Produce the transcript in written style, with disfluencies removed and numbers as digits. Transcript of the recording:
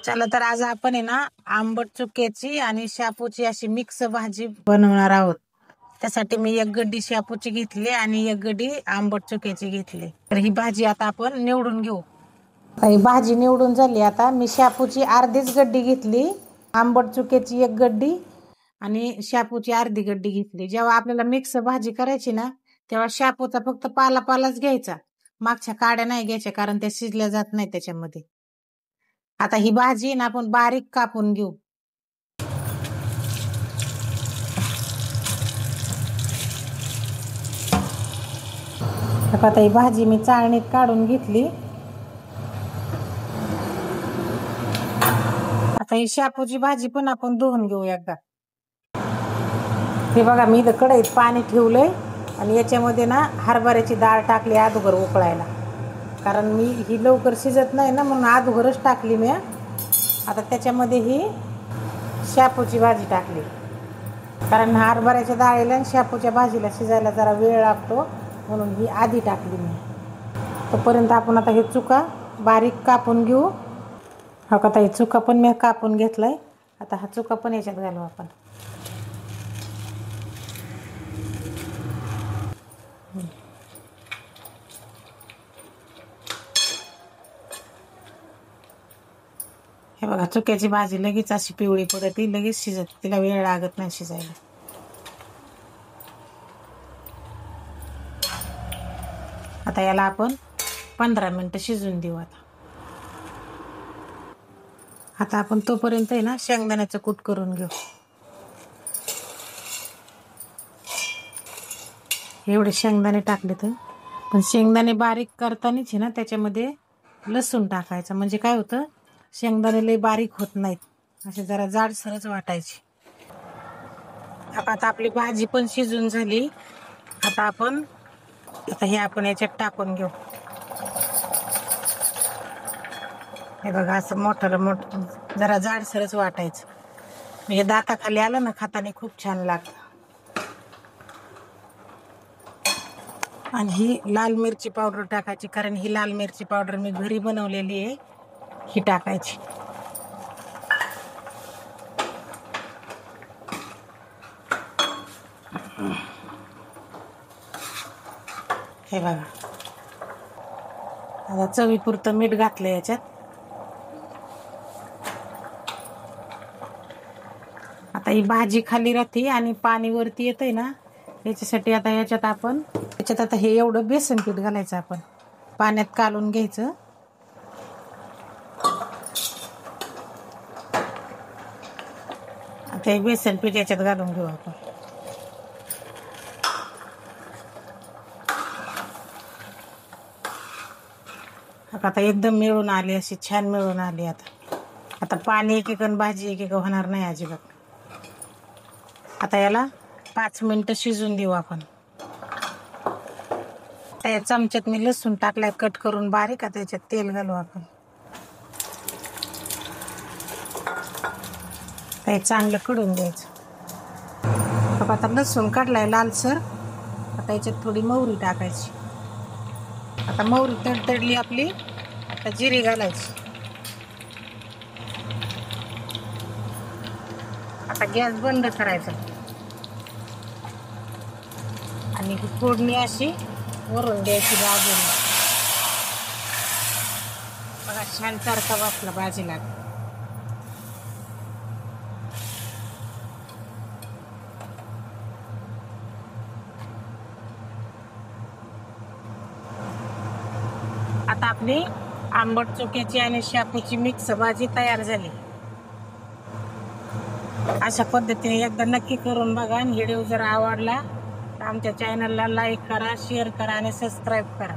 चला तर आज आपण आहे ना आंबट चुक्याची आणि शापूची अशी मिक्स भाजी बनवणार आहोत। त्यासाठी मी एक गड्डी शापूची घेतली आणि एक गड्डी आंबट चुक्याची घेतली। तर ही भाजी आता आपण निवडून घेऊ। ही भाजी निवडून झाली। आता मी शापूची अर्धीच गड्डी घेतली, आंबट चुक्याची एक गड्डी आणि शापूची अर्धी गड्डी घेतली। जेव्हा आपल्याला मिक्स भाजी करायची ना तेव्हा शापूचा फक्त पालाच घ्यायचा, मागच्या काड्या नाही घ्यायच्या कारण त्या शिजल्या जात नाही त्याच्यामध्ये। आता ही भाजी ना आपण बारीक कापून घेऊ। आता ही भाजी मी चाळणीत काढून घेतली। आता ही शापूची भाजी पण आपण धुवून घेऊ एकदा। हे बघा मी इथं कढईत पाणी ठेवलंय आणि याच्यामध्ये ना हरभऱ्याची डाळ टाकली अगोदर उकळायला, कारण मी ही लवकर शिजत नाही ना म्हणून अगोदरच टाकली मी। आता त्याच्यामध्ये ही शापूची भाजी टाकली, कारण हरभऱ्याच्या डाळीला आणि शापूच्या भाजीला शिजायला जरा वेळ लागतो म्हणून ही आधी टाकली मी। तोपर्यंत आपण आता हे चुका बारीक कापून घेऊ। हा आता हे चुका पण मी कापून घेतलाय। आता हा चुका पण याच्यात घालू आपण। हे बघा चुक्याची भाजी लगेच अशी पिवळी पडते, लगेच शिजत, तिला वेळ लागत नाही शिजायला। आता याला आपण 15 मिनिटं शिजून देऊ। आता आपण तोपर्यंत आहे ना शेंगदाण्याचं कूट करून घेऊ। एवढे शेंगदाणे टाकले तर, पण शेंगदाणे बारीक करतानाच आहे ना त्याच्यामध्ये लसूण टाकायचं, म्हणजे काय होतं शेंगदाणे लय बारीक होत नाहीत, असे जरा जाडसरच वाटायचे। आता आपली भाजी पण शिजून झाली। आता हे आपण याच्यात टाकून घेऊ। हे बघा असं मोठं जरा जाडसरच वाटायचं, हे दाताखाली आलं ना खाताना खूप छान लागतं। आणि ही लाल मिरची पावडर टाकायची, कारण ही लाल मिरची पावडर मी घरी बनवलेली आहे, ही टाकायची। हे बघा आता चवीपुरतं मीठ घातलं याच्यात। आता ही भाजी खाली राहते आणि पाणी वरती येतंय ना, याच्यासाठी आता याच्यात आता हे एवढं बेसन पीठ घालायचं, आपण पाण्यात कालून घ्यायचं। आता हे बेसन पीठ याच्यात घालून घेऊ आपण। आता एकदम मिळून आली, अशी छान मिळून आली। आता पाणी एक आणि भाजी एक होणार नाही अजिबात। आता याला 5 मिनिटं शिजून देऊ आपण। त्या चमच्यात मी लसूण टाकलाय कट करून बारीक, आता याच्यात तेल घालू आपण। हे चांगलं कडून द्यायचं। आता लसूण काढलाय लालसर, आता याच्यात थोडी मोहरी टाकायची। आता मोहरी तडतडली आपली, आता जिरे घालायची। आता गॅस बंद करायचा आणि ही फोडणी अशी वरून द्यायची बाजूला। बघा छान तडका बसला भाजीला। आता आपली आंबट चुक्याची आणि शापूची मिक्स भाजी तयार झाली। अशा पद्धतीने एकदा नक्की करून बघा। आणि व्हिडिओ जर आवडला तर आमच्या चॅनलला लाईक करा, शेअर करा आणि सबस्क्राईब करा।